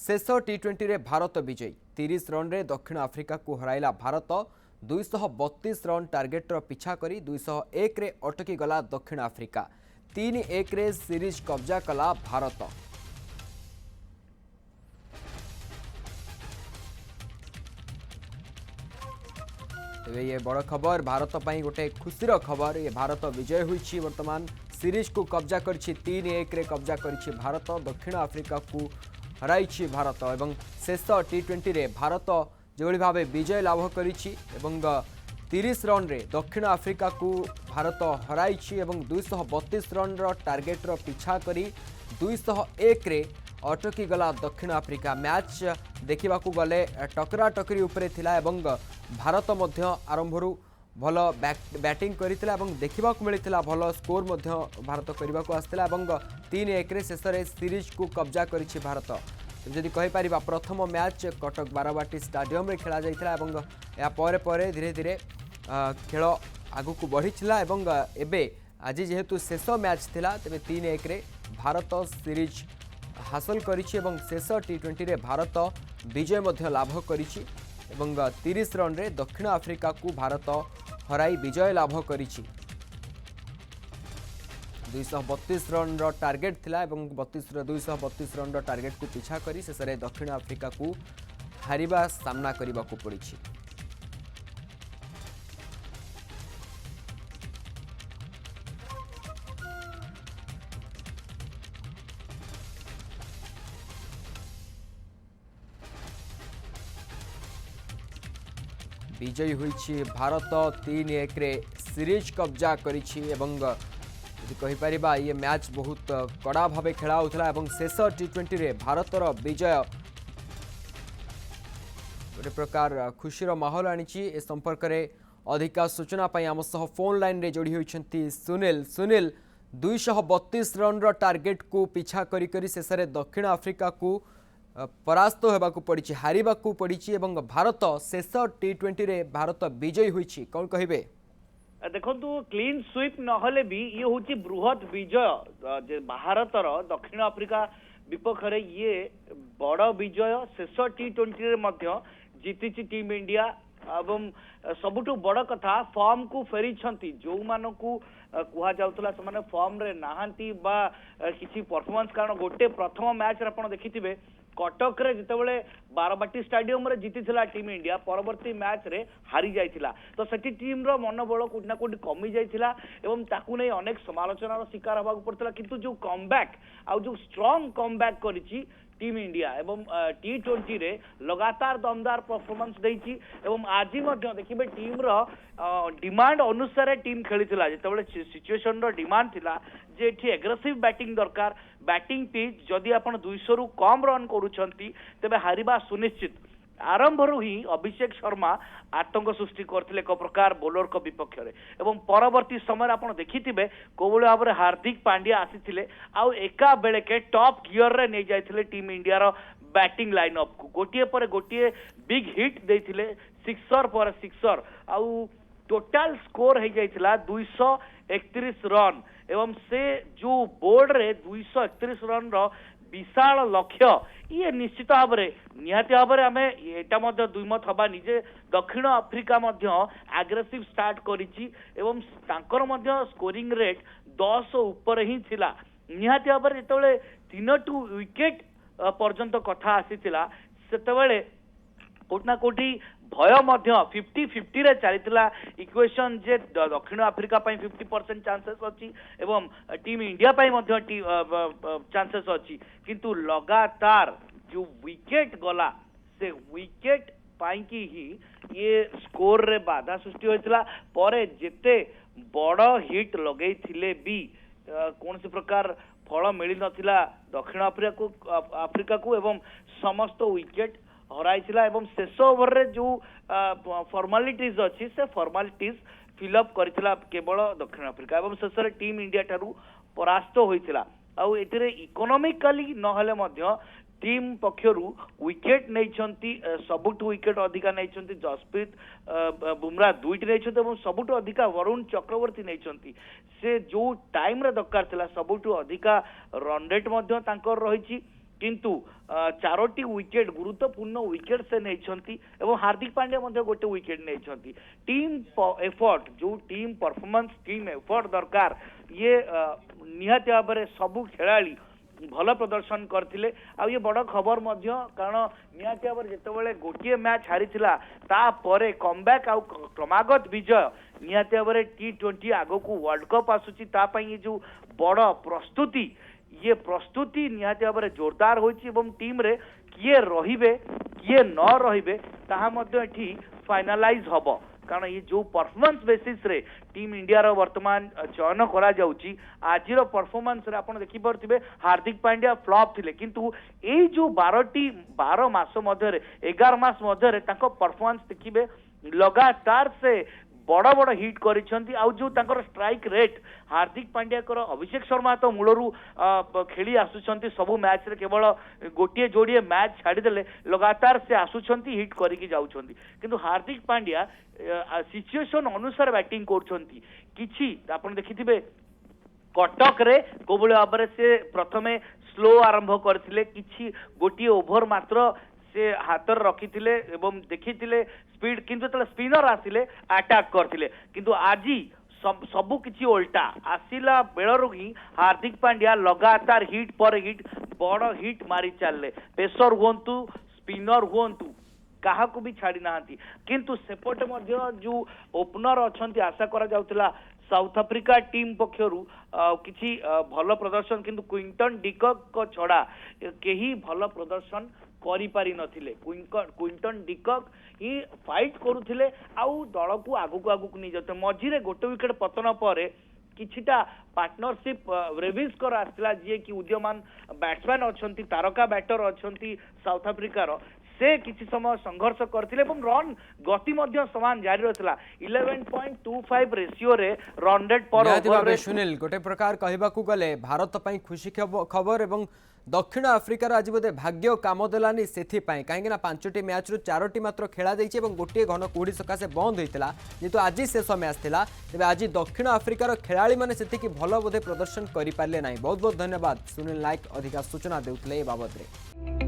शेष टी20 रे भारत विजयी 30 रन रे दक्षिण आफ्रिका को हराइला भारत 232 रन टार्गेटर पिछा करी 201 रे अटकी गला दक्षिण आफ्रिका 3-1 रे सीरीज कब्जा कला भारत। ये बड़ खबर भारत पई गोटे खुशीर खबर। ये भारत विजय हुई वर्तमान सीरीज को कब्जा कर 3-1 रे कब्जा कर भारत दक्षिण आफ्रिका को हराई भारत एवं शेष टी20 रे भारत जो भाव विजय लाभ कर 30 रन रे दक्षिण आफ्रिका को भारत हराई 232 रन टार्गेट पिछा करी 201 रे अटकी गला दक्षिण आफ्रिका। मैच देखा गले टकरा टकरी उपरे थिला एवं भारत मध्य आरंभरू भल बैटिंग करथिला एवं देखा मिलता भल स्कोर मध्य भारत करने को आसला 3-1 रे शेष सीरीज को कब्जा करिछि भारत। जदि कहीपर प्रथम मैच कटक बारवाटी स्टाडियम रे खेला जाइथिला एवं या परे धीरे धीरे खेल आगु बढ़ीला एवं एबे आज जेहेतु शेष मैच थिला तेबे 3-1 रे भारत सीरीज हासिल करिछि एवं शेष टी20 रे भारत विजय मध्य लाभ करिछि एवं 30 रन रे दक्षिण आफ्रिका को भारत हराई विजय लाभ करिछि। 232 रन टार्गेट थिला एवं 232 रन टार्गेट को पिछा करी शेष रे दक्षिण आफ्रिका को हारिबा सामना करने को पड़िछि। विजयी हुई भारत 3-1 रे सीरीज कब्जा करिछि एवं कहीपर ये मैच बहुत कड़ा भाव खेला होता एवं शेष टी20 रे भारतर विजय गोटे प्रकार खुशीर माहौल आनी। ए संपर्क में अधिका सूचना आम सह फोन लाइन रे जोड़ी होती सुनील 232 रन टार्गेट को पिछा करी शेष दक्षिण आफ्रिका को परास्त होगा पड़ी हारिबा पड़ी एवं भारत शेष टी20 रे भारत विजयी हुई कौन कहे देखु क्लीन स्वीप नहले भी ये हूँ बृहत विजय भारतर दक्षिण आफ्रिका विपक्ष में ये बड़ विजय शेष टी20 रे मध्य जीति टीम इंडिया एवं सबुठ बड़ कथा फॉर्म को फेरी जो मानू कह जाऊला से फॉर्म रे नहांती बा किसी परफॉर्मेंस कारण गोटे प्रथम मैच रे आपण देखिथिबे कटक रे जितेबाला बारवाटी स्टाडियम रे जीती टीम इंडिया परवर्ती मैच रे हारी जाइथिला तो सेठी टीम रो मनोबल कोठी ना कोठी कमी जाइथिला एवं ताकू नै अनेक समालोचनार शिकार होगा पड़ता किंतु जो कमबैक आ जो स्ट्रांग कमबैक करिछि टीम इंडिया एवं टी20 रे लगातार दमदार परफॉर्मेंस देइछि एवं आज मध्य देखिबे टीम रो डिमांड अनुसार टीम खेलीथिला जेतेबेले सिचुएशन रो डिमांड थिला जे एठी एग्रेसिव बैटिंग दरकार बैटिंग पिच जदि आपण 200 रु कम रन करूछंती तेबे हारिबा सुनिश्चित। आरंभरू ही अभिषेक शर्मा आतंक सृष्टि करथिले एक प्रकार बोलर को विपक्ष रे एवं परवर्ती समय आपण देखिथिबे कोबळे भाबरे हार्दिक पांड्या आसीथिले आ एका बेले के टॉप गियर रे नै जाइथिले टीम इंडिया रो बैटिंग लाइनअप को गोटिए पर गोटिए बिग हिट देथिले सिक्सर पर सिक्सर आ टोटल स्कोर हो जाइथिला 231 रन एवं से जो बोर्ड रे 231 रन रो विशाल लक्ष्य ये निश्चित भाव निहाती भाव आम यहाँ दुईमत हवा निजे दक्षिण आफ्रिका आग्रेसिव स्टार्ट करिछि एवं तांकर स्कोरिंग रेट 10 ऊपर ही थिला निहाती भाव जिते 3 विकेट पर्यंत कथा आसीथिला सेतेबेले कोठी ना कोठी भय 50-50 रे चलीथिला इक्वेशन जे दक्षिण आफ्रिका 50% चांसेस अच्छी एवं टीम इंडिया चांसेस अच्छी किंतु लगातार जो विकेट गला से विकेट पाई ही ये स्कोर रे बाधा सृष्टि होइतिला परे जेते बड़ हिट लगई थिले भी कौन सी प्रकार फल मिली नथिला दक्षिण आफ्रिका को एवं समस्त विकेट हराइला एवं शेष ओवर रे जो फॉर्मालिटीज अच्छी से फॉर्मालिटीज फिलअप करथिला केवल दक्षिण आफ्रिका एवं शेष रे टीम इंडिया ठारू परास्त होइतिला आ एथिरे इकोनॉमिकली नहले मध्य टीम पक्षरु विकेट नहीं सबुठु विकेट अधिका नहीं जसप्रीत बुमराह 2टी नहीं और सबुठु अधिका वरुण चक्रवर्ती नहीं से जो टाइम रे दरकार थिला सबुठु अधिका रन रेट रही किंतु चारोटी विकेट गुरुत्वपूर्ण विकेट से नहीं एवं हार्दिक पांड्या मध्य गोटे विकेट नहीं टीम एफर्ट जो टीम परफॉर्मेंस टीम एफर्ट दरकार ये निहाती भाव में सबु खेलाड़ी भल प्रदर्शन करथिले आ ये बड़ खबर मध्य कारण निहाती भाव जितेबाला गोटे मैच हारी तापर कमबैक आ क्रमागत विजय निहाती भाव T20 आगो को वर्ल्ड कप आसुची ये जो बड़ प्रस्तुति ये प्रस्तुति निहाती भाव जोरदार होइछि एवं टीम रे किए रहिबे किए न रहिबे ताहा मध्य एठी फाइनालाइज हबो कारण ये जो परफॉर्मेंस बेसिस रे टीम इंडिया रो वर्तमान चयन करा जाउची आजिर परफॉर्मेंस रे आपण देखि परथिबे हार्दिक पांड्या फ्लॉप थिले किंतु ए जो 12 मास मध्य रे 11 मास मध्य रे ताको परफॉर्मेंस देखिबे लगातार से बड़ बड़ हिट करिसेंती आ जो तांकर स्ट्राइक रेट हार्दिक पांड्या कर अभिषेक शर्मा तो मूलरू खेली आसुचंती सबु मैच रे केवल गोटे जोड़िए मैच छाड़ी देले लगातार से आसुचंती हिट करिकी जाउचंती किंतु हार्दिक पांड्या सिचुएशन अनुसार बैटिंग करछंती किछि आपण देखिथिबे कटक रे कोबळे भाबरे से प्रथमे स्लो आरंभ करथिले किछि गोटे ओभर मात्र से हाथ रखी एवं देखी स्पीड किंतु स्पिनर आसिले अटैक करथिले किंतु आजी सबु किछि उल्टा आसिला बेलरु ही हार्दिक पांड्या लगातार हिट पर हिट बड़ हिट मारी चलले पेसर हुंतु स्पिनर हुंतु कहा को भी छाड़ी नांती किंतु सेपटे मध्य जो ओपनर अछंती आशा करा जाउतला साउथ अफ्रीका टीम पक्षरु किछि भल प्रदर्शन किंतु क्विंटन डिकक को छड़ा केही भल प्रदर्शन करि पारि नथिले क्विंटन डिकक ही फाइट करुथिले आउ दल को आगु को नहीं जाते मझिरे गोटे विकेट पतन पर किछिटा पार्टनरशिप रेविस कर आसला जे कि उद्यमान बैट्समैन अछंती तारका बैटर अछंती साउथ अफ्रीकार से किसी समय संघर्ष करथिले एवं रन गति मध्य समान जारी रहथिला 11.25 रेशियो रे रन रेट पर ओवर रे सुनील गोटे प्रकार कहबा को गले भारत पई खुशी खबर एवं दक्षिण अफ्रिकार आज बोधे भाग्य काम देलानी सेथि पई काहेकि ना 5टी मैच रु 4टी मात्र खेला दैछि एवं गोटे घन कोड़ी सकासे बंद होइतिला जेतु आज शेष मैच थिला तेबे आज दक्षिण अफ्रिकार खेलाड़ी माने सेति कि भलो बोधे प्रदर्शन करि पारले नाही बहुत बहुत धन्यवाद सुनील नायक अधिका सूचना देउतले ए बाबत रे।